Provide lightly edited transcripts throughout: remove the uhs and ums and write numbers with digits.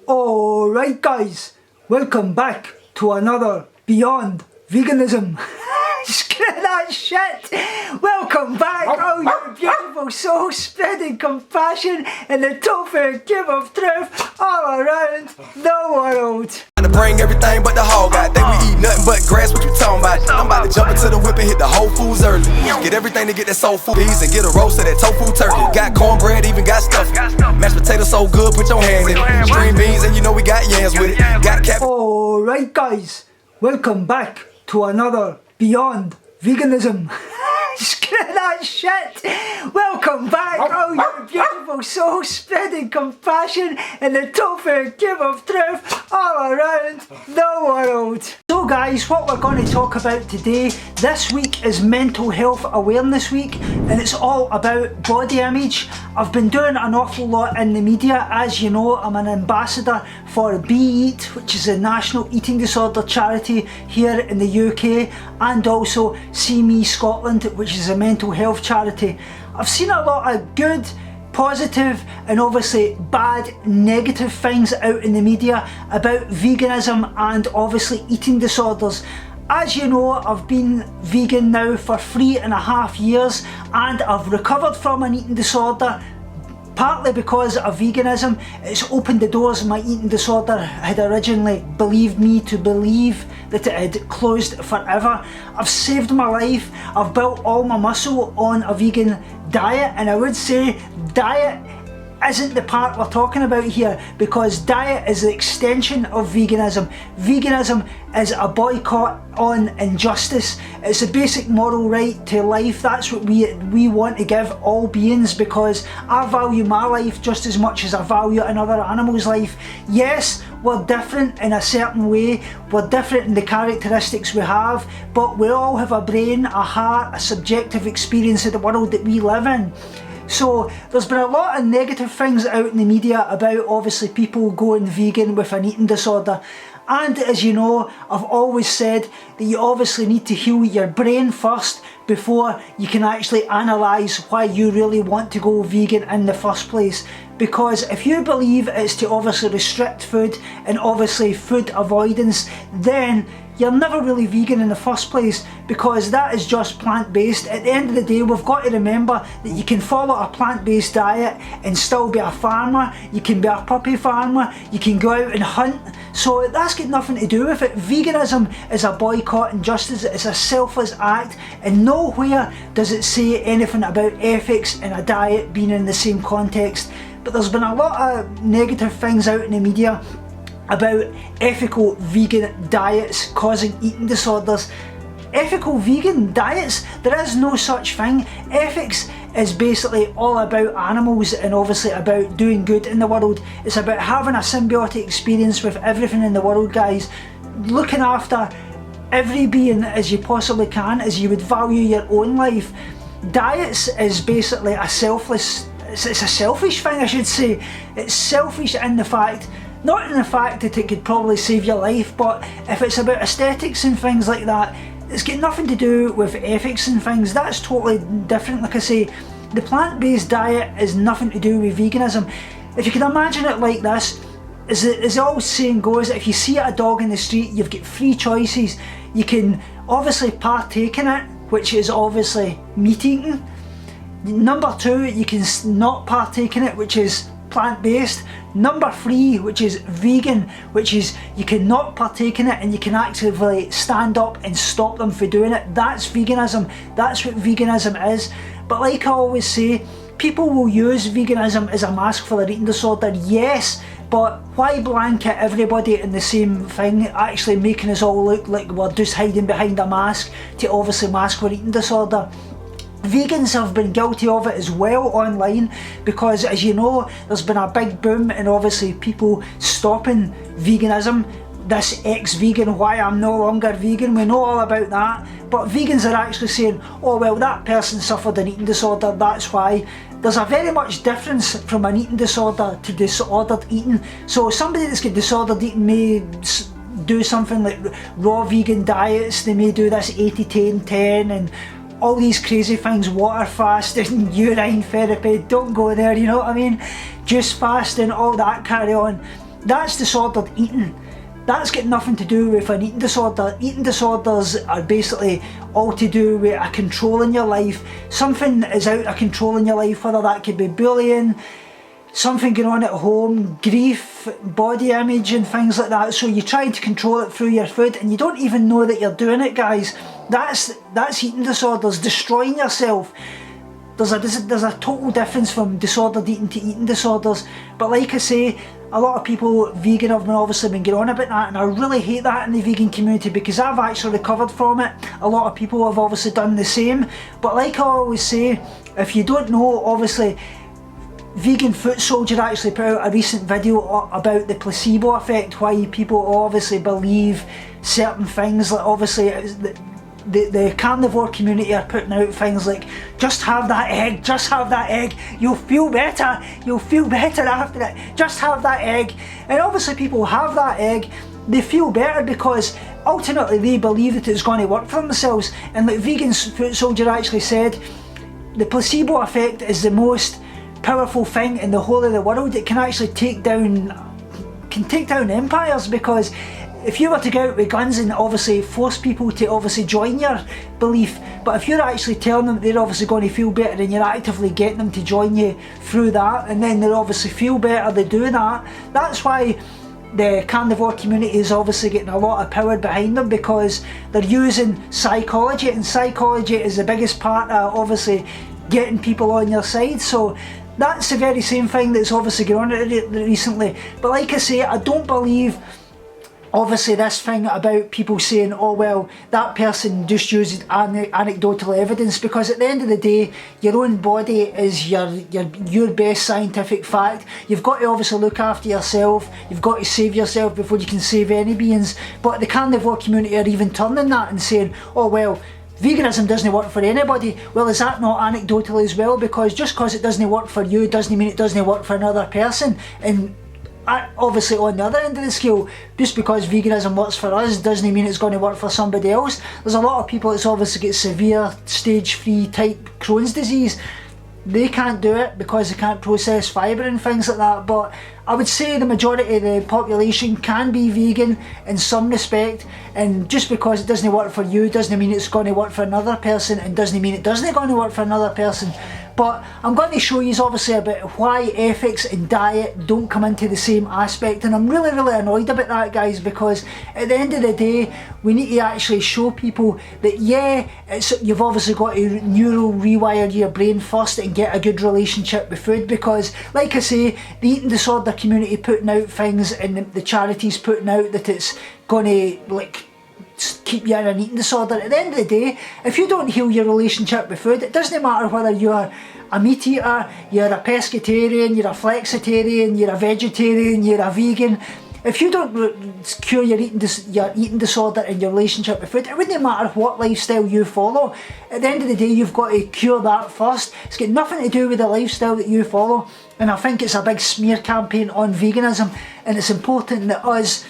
Alright guys, welcome back to another Beyond Veganism. Screw that shit! Welcome back, all you beautiful souls spreading compassion in the tofu cube of truth all around the world. To bring everything but the hog out. Think we eat nothing but grass, what you talking about? I'm about to jump into the whip and hit the Whole Foods early. Get everything to get that soul food peas and get a roast of that tofu turkey. Got cornbread, even got stuffing. Mashed potatoes so good, put your hands in it. String beans and you know we got yams with it. Got cap. Alright guys, welcome back to another Beyond Veganism. Screw that shit! Welcome back, all you beautiful souls spreading compassion in the tofu cube of truth all around the world. So guys, what we're going to talk about today, this week is Mental Health Awareness Week, and it's all about body image. I've been doing an awful lot in the media. As you know, I'm an ambassador for be-eat, which is a national eating disorder charity here in the UK, and also See Me Scotland, which is a mental health charity. I've seen a lot of good, positive and obviously bad, negative things out in the media about veganism and obviously eating disorders. As you know, I've been vegan now for 3.5 years and I've recovered from an eating disorder. Partly because of veganism, it's opened the doors my eating disorder had originally believed me to believe that it had closed forever. I've saved my life, I've built all my muscle on a vegan diet, and I would say diet isn't the part we're talking about here, because diet is the extension of veganism. Veganism is a boycott on injustice. It's a basic moral right to life. That's what we want to give all beings, because I value my life just as much as I value another animal's life. Yes, we're different in a certain way, we're different in the characteristics we have, but we all have a brain, a heart, a subjective experience of the world that we live in. So there's been a lot of negative things out in the media about obviously people going vegan with an eating disorder, and as you know, I've always said that you obviously need to heal your brain first before you can actually analyse why you really want to go vegan in the first place. Because if you believe it's to obviously restrict food and obviously food avoidance, then you're never really vegan in the first place, because that is just plant-based. At the end of the day, we've got to remember that you can follow a plant-based diet and still be a farmer. You can be a puppy farmer, you can go out and hunt. So that's got nothing to do with it. Veganism is a boycott injustice, it's a selfless act, and nowhere does it say anything about ethics and a diet being in the same context. But there's been a lot of negative things out in the media about ethical vegan diets causing eating disorders. Ethical vegan diets, there is no such thing. Ethics is basically all about animals and obviously about doing good in the world. It's about having a symbiotic experience with everything in the world, guys. Looking after every being as you possibly can, as you would value your own life. Diets is basically a selfless, it's a selfish thing, I should say. It's selfish in the fact, not in the fact that it could probably save your life, but if it's about aesthetics and things like that, it's got nothing to do with ethics and things. That's totally different. Like I say, the plant-based diet is nothing to do with veganism. If you can imagine it like this, as the old saying goes, if you see a dog in the street, you've got 3 choices. You can obviously partake in it, which is obviously meat eating. Number 2, you can not partake in it, which is plant-based. Number 3, which is vegan, which is you cannot partake in it and you can actively stand up and stop them for doing it. That's veganism. That's what veganism is. But like I always say, people will use veganism as a mask for their eating disorder, yes, but why blanket everybody in the same thing, actually making us all look like we're just hiding behind a mask to obviously mask our eating disorder? Vegans have been guilty of it as well online, because as you know, there's been a big boom in obviously people stopping veganism. This ex-vegan, why I'm no longer vegan, we know all about that. But vegans are actually saying, oh well, that person suffered an eating disorder, that's why. There's a very much difference from an eating disorder to disordered eating. So somebody that's got disordered eating may do something like raw vegan diets, they may do this 80-10-10 and all these crazy things, water fasting, urine therapy, don't go there, you know what I mean? Juice fasting, all that carry on. that's disordered eating. That's got nothing to do with an eating disorder. Eating disorders are basically all to do with a control in your life. Something is out of control in your life, whether that could be bullying, something going on at home, grief, body image and things like that. So you're trying to control it through your food and you don't even know that you're doing it, guys. That's eating disorders, destroying yourself. There's a total difference from disordered eating to eating disorders. But like I say, a lot of people, vegan, have obviously been going on about that, and I really hate that in the vegan community because I've actually recovered from it. A lot of people have obviously done the same. But like I always say, if you don't know, obviously, Vegan Foot Soldier actually put out a recent video about the placebo effect, why people obviously believe certain things. Like obviously the carnivore community are putting out things like, just have that egg, just have that egg, you'll feel better after it, just have that egg. And obviously people have that egg, they feel better because ultimately they believe that it's going to work for themselves. And like Vegan Foot Soldier actually said, the placebo effect is the most powerful thing in the whole of the world. It can actually take down empires, because if you were to go out with guns and obviously force people to obviously join your belief, but if you're actually telling them they're obviously going to feel better and you're actively getting them to join you through that, and then they obviously feel better, they do that. That's why the carnivore community is obviously getting a lot of power behind them, because they're using psychology, and psychology is the biggest part of obviously getting people on your side. So that's the very same thing that's obviously going on recently. But like I say, I don't believe obviously this thing about people saying, oh well, that person just used anecdotal evidence, because at the end of the day, your own body is your best scientific fact. You've got to obviously look after yourself, you've got to save yourself before you can save any beings. But the carnivore community are even turning that and saying, oh well, veganism doesn't work for anybody. Well, is that not anecdotal as well? Because just because it doesn't work for you doesn't mean it doesn't work for another person. And obviously on the other end of the scale, just because veganism works for us doesn't mean it's going to work for somebody else. There's a lot of people that's obviously got severe stage 3 type Crohn's disease. They can't do it because they can't process fibre and things like that. But I would say the majority of the population can be vegan in some respect, and just because it doesn't work for you doesn't mean it's going to work for another person, and doesn't mean it doesn't going to work for another person. But I'm going to show you obviously about why ethics and diet don't come into the same aspect, and I'm really annoyed about that, guys, because at the end of the day we need to actually show people that yeah, you've obviously got to neural rewire your brain first and get a good relationship with food. Because like I say, the eating disorder community putting out things, and the charities putting out that it's going to like keep you in an eating disorder. At the end of the day, if you don't heal your relationship with food, it doesn't matter whether you're a meat eater, you're a pescatarian, you're a flexitarian, you're a vegetarian, you're a vegan. If you don't cure your eating disorder and your relationship with food, it wouldn't matter what lifestyle you follow. At the end of the day, you've got to cure that first. It's got nothing to do with the lifestyle that you follow. And I think it's a big smear campaign on veganism, and it's important that us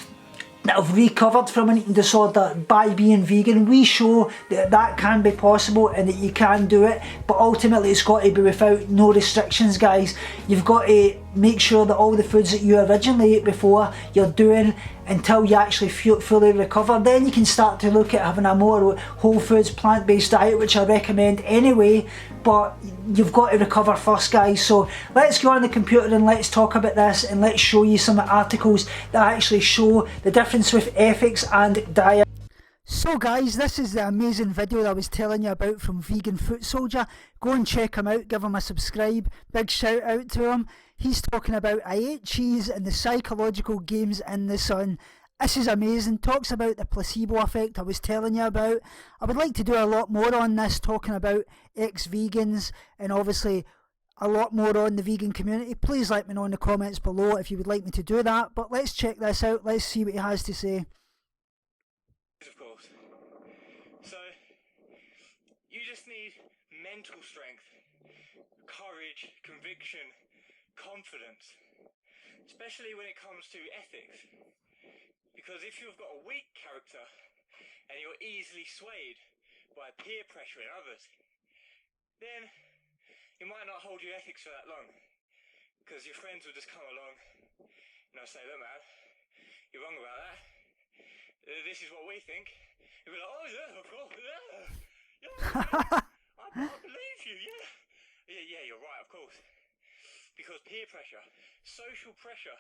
that have recovered from an eating disorder by being vegan, we show that that can be possible and that you can do it. But ultimately it's got to be without no restrictions, guys. You've got to make sure that all the foods that you originally ate before you're doing until you actually fully recover. Then you can start to look at having a more whole foods, plant-based diet, which I recommend anyway. But you've got to recover first, guys. So let's go on the computer and let's talk about this, and let's show you some articles that actually show the difference with ethics and diet. So guys, this is the amazing video that I was telling you about from Vegan Foot Soldier. Go and check him out, give him a subscribe, big shout out to him. He's talking about I ate cheese and the psychological games in the sun. This is amazing. Talks about the placebo effect I was telling you about. I would like to do a lot more on this, talking about ex-vegans and obviously a lot more on the vegan community. Please let me know in the comments below if you would like me to do that. But let's check this out. Let's see what he has to say. Of course. So, you just need mental strength, courage, conviction, confidence, especially when it comes to ethics. Because if you've got a weak character and you're easily swayed by peer pressure in others, then you might not hold your ethics for that long, because your friends will just come along, And I say, look man, you're wrong about that. This is what we think. You'll be like, oh yeah, of course, yeah. I believe you, yeah. Yeah, you're right, of course. Because peer pressure, social pressure,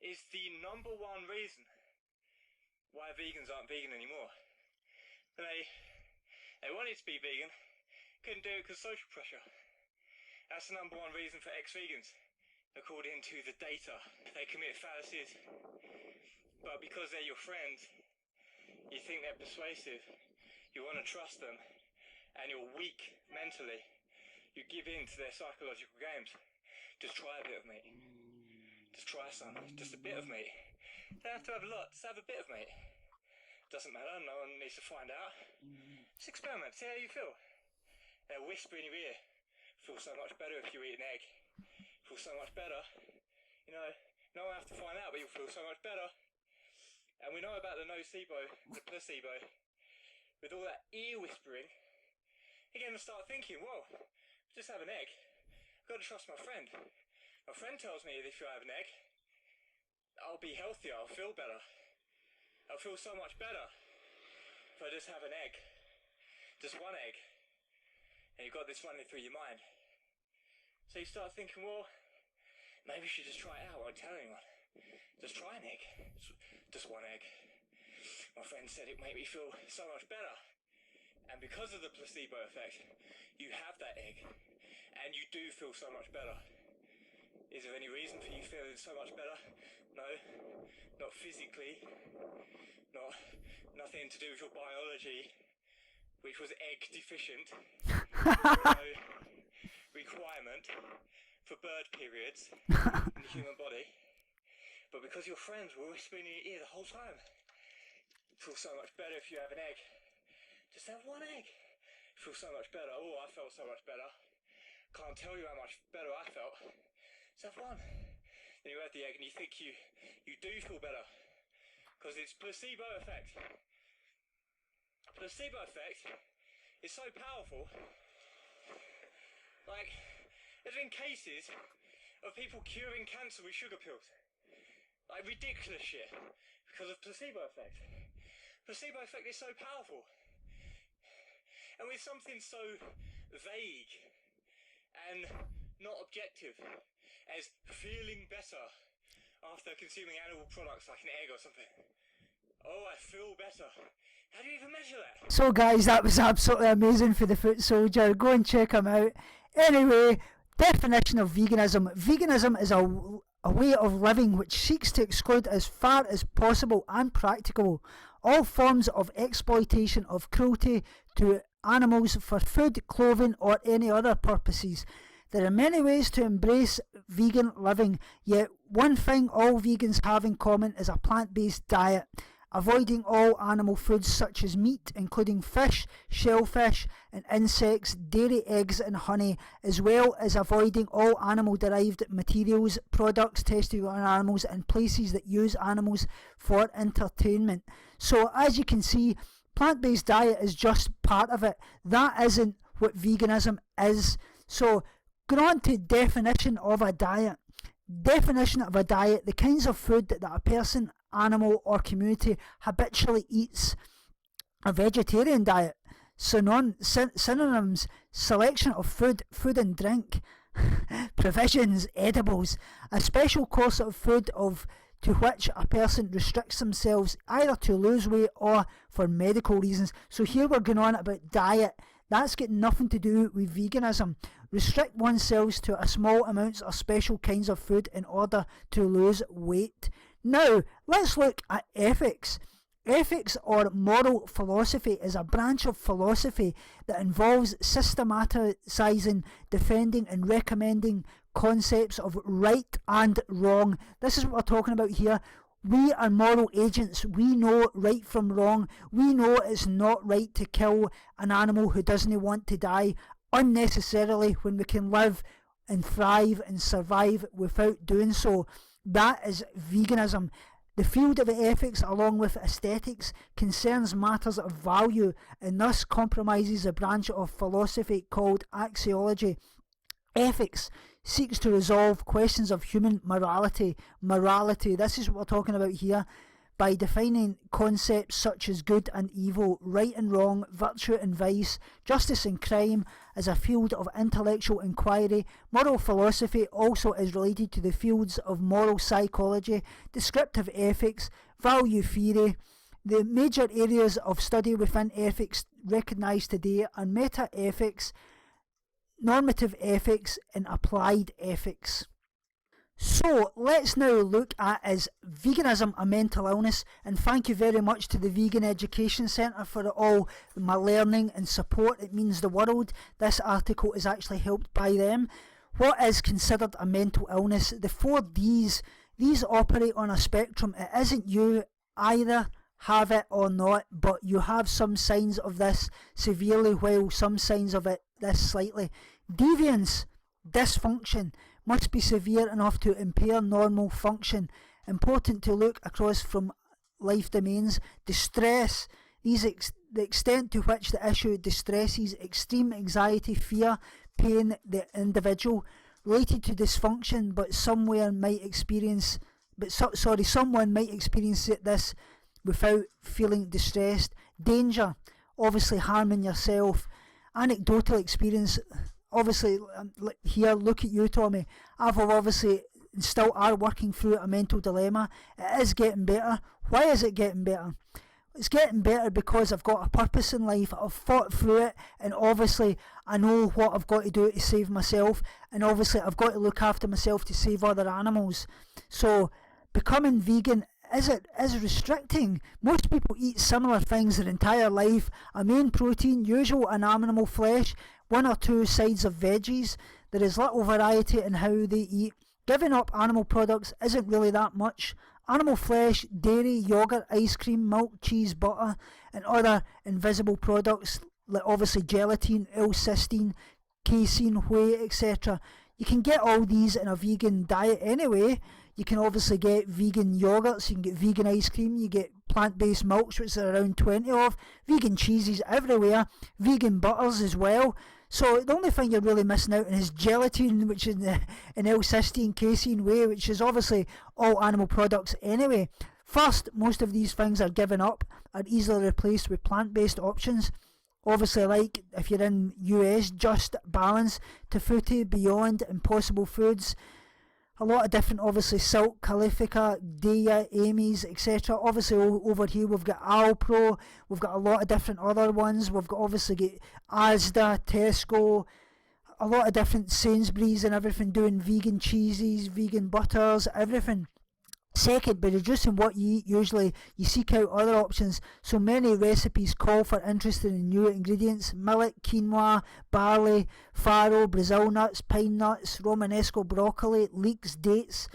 is the number one reason why vegans aren't vegan anymore. They wanted to be vegan, couldn't do it because social pressure. That's the number one reason for ex-vegans, according to the data. They commit fallacies, but because they're your friends, you think they're persuasive, you want to trust them, and you're weak mentally. You give in to their psychological games. Just try a bit of meat. Just try some. Just a bit of meat. Don't have to have a lot. Just have a bit of meat. Doesn't matter. No one needs to find out. Just experiment. See how you feel. They'll whisper in your ear. Feel so much better if you eat an egg. Feel so much better. You know, no one has to find out, but you'll feel so much better. And we know about the nocebo, the placebo. With all that ear whispering, you're going to start thinking, whoa, just have an egg. I've got to trust my friend. My friend tells me that if I have an egg, I'll be healthier, I'll feel better. I'll feel so much better if I just have an egg. Just one egg. And you've got this running through your mind. So you start thinking, well, maybe you should just try it out, I won't tell anyone. Just try an egg. Just one egg. My friend said it made me feel so much better. And because of the placebo effect, you have that egg. And you do feel so much better. Is there any reason for you feeling so much better? No, not physically, nothing to do with your biology, which was egg deficient. No requirement for bird periods in the human body. But because your friends were whispering in your ear the whole time, it feels so much better if you have an egg. Just have one egg. It feels so much better. Oh, I felt so much better. Can't tell you how much better I felt. Just have one. Then you have the egg and you think you do feel better. Because it's placebo effect. Placebo effect is so powerful. Like, there's been cases of people curing cancer with sugar pills. Like ridiculous shit. Because of placebo effect. Placebo effect is so powerful. And with something so vague and not objective as feeling better after consuming animal products like an egg or something. Oh, I feel better. How do you even measure that? So guys, that was absolutely amazing for the Foot Soldier. Go and check him out. Anyway, definition of veganism. Veganism is a way of living which seeks to exclude as far as possible and practicable all forms of exploitation of cruelty to animals for food, clothing or any other purposes. There are many ways to embrace vegan living, yet one thing all vegans have in common is a plant-based diet, avoiding all animal foods such as meat, including fish, shellfish and insects, dairy, eggs and honey, as well as avoiding all animal-derived materials, products tested on animals and places that use animals for entertainment. So as you can see, plant-based diet is just part of it. That isn't what veganism is. So going on to definition of a diet. Definition of a diet: the kinds of food that a person, animal or community habitually eats. A vegetarian diet. Synonyms: selection of food, food and drink, provisions, edibles, a special course of food to which a person restricts themselves either to lose weight or for medical reasons. So here we're going on about diet. That's got nothing to do with veganism. Restrict oneself to a small amounts of special kinds of food in order to lose weight. Now, let's look at ethics. Ethics or moral philosophy is a branch of philosophy that involves systematising, defending and recommending concepts of right and wrong. This is what we're talking about here. We are moral agents. We know right from wrong. We know it's not right to kill an animal who doesn't want to die unnecessarily when we can live and thrive and survive without doing so. That is veganism. The field of ethics, along with aesthetics, concerns matters of value and thus comprises a branch of philosophy called axiology. Ethics seeks to resolve questions of human morality. Morality, this is what we're talking about here, by defining concepts such as good and evil, right and wrong, virtue and vice, justice and crime. As a field of intellectual inquiry, moral philosophy also is related to the fields of moral psychology, descriptive ethics, value theory. The major areas of study within ethics recognised today are meta-ethics, normative ethics and applied ethics. So let's now look at is veganism a mental illness, and thank you very much to the Vegan Education Centre for all my learning and support. It means the world. This article is actually helped by them. What is considered a mental illness? The 4 Ds, these operate on a spectrum. It isn't you either have it or not, but you have some signs of this severely, while some signs of it this slightly. Deviance, dysfunction, must be severe enough to impair normal function. Important to look across from life domains. Distress, the extent to which the issue distresses, extreme anxiety, fear, pain the individual. Related to dysfunction, but someone might experience this without feeling distressed. Danger, obviously harming yourself. Anecdotal experience, obviously here, look at you, Tommy. I've obviously still are working through a mental dilemma. It is getting better. Why is it getting better? It's getting better because I've got a purpose in life. I've fought through it, and obviously I know what I've got to do to save myself, and obviously I've got to look after myself to save other animals. So becoming vegan is restricting. Most people eat similar things their entire life: a main protein, usual and animal flesh, 1 or 2 sides of veggies. There is little variety in how they eat. Giving up animal products isn't really that much. Animal flesh, dairy, yogurt, ice cream, milk, cheese, butter and other invisible products like obviously gelatin, L-cysteine, casein, whey, etc. You can get all these in a vegan diet anyway. You can obviously get vegan yogurts, you can get vegan ice cream, you get plant-based milks, which are around 20 of, vegan cheeses everywhere, vegan butters as well. So the only thing you're really missing out on is gelatin, which is an L-cysteine, casein, whey, which is obviously all animal products anyway. First, most of these things are given up, are easily replaced with plant-based options. Obviously, like if you're in US, Just Balance, Tafuti, Beyond, Impossible Foods. A lot of different, obviously, Silk, Califica, Daya, Amy's, etc. Obviously over here we've got Alpro, we've got a lot of different other ones. We've got obviously got Asda, Tesco, a lot of different Sainsbury's and everything doing vegan cheeses, vegan butters, everything. Second, by reducing what you eat, usually you seek out other options. So many recipes call for interest in new ingredients: millet, quinoa, barley, farro, Brazil nuts, pine nuts, Romanesco broccoli, leeks, dates.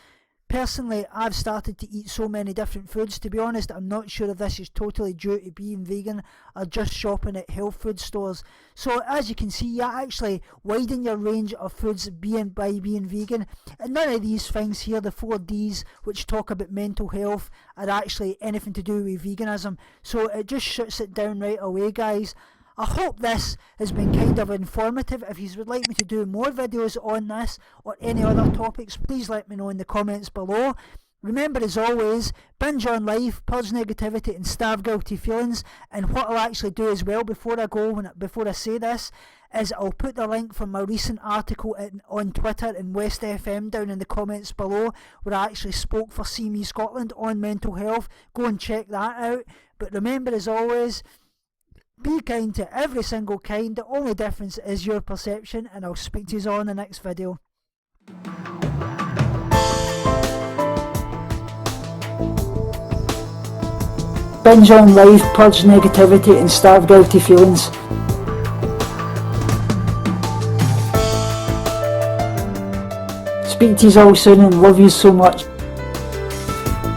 Personally, I've started to eat so many different foods. To be honest, I'm not sure if this is totally due to being vegan or just shopping at health food stores. So as you can see, you actually widen your range of foods by being vegan. And none of these things here, the 4 Ds, which talk about mental health, are actually anything to do with veganism. So it just shuts it down right away, guys. I hope this has been kind of informative. If you would like me to do more videos on this or any other topics, please let me know in the comments below. Remember, as always, binge on life, purge negativity and starve guilty feelings. And what I'll actually do as well before I say this is I'll put the link from my recent article on Twitter and West FM down in the comments below, where I actually spoke for See Me Scotland on mental health. Go and check that out. But remember, as always, be kind to every single kind. The only difference is your perception, and I'll speak to you all in the next video. Binge on life, purge negativity and starve guilty feelings. Speak to you all soon and love you so much.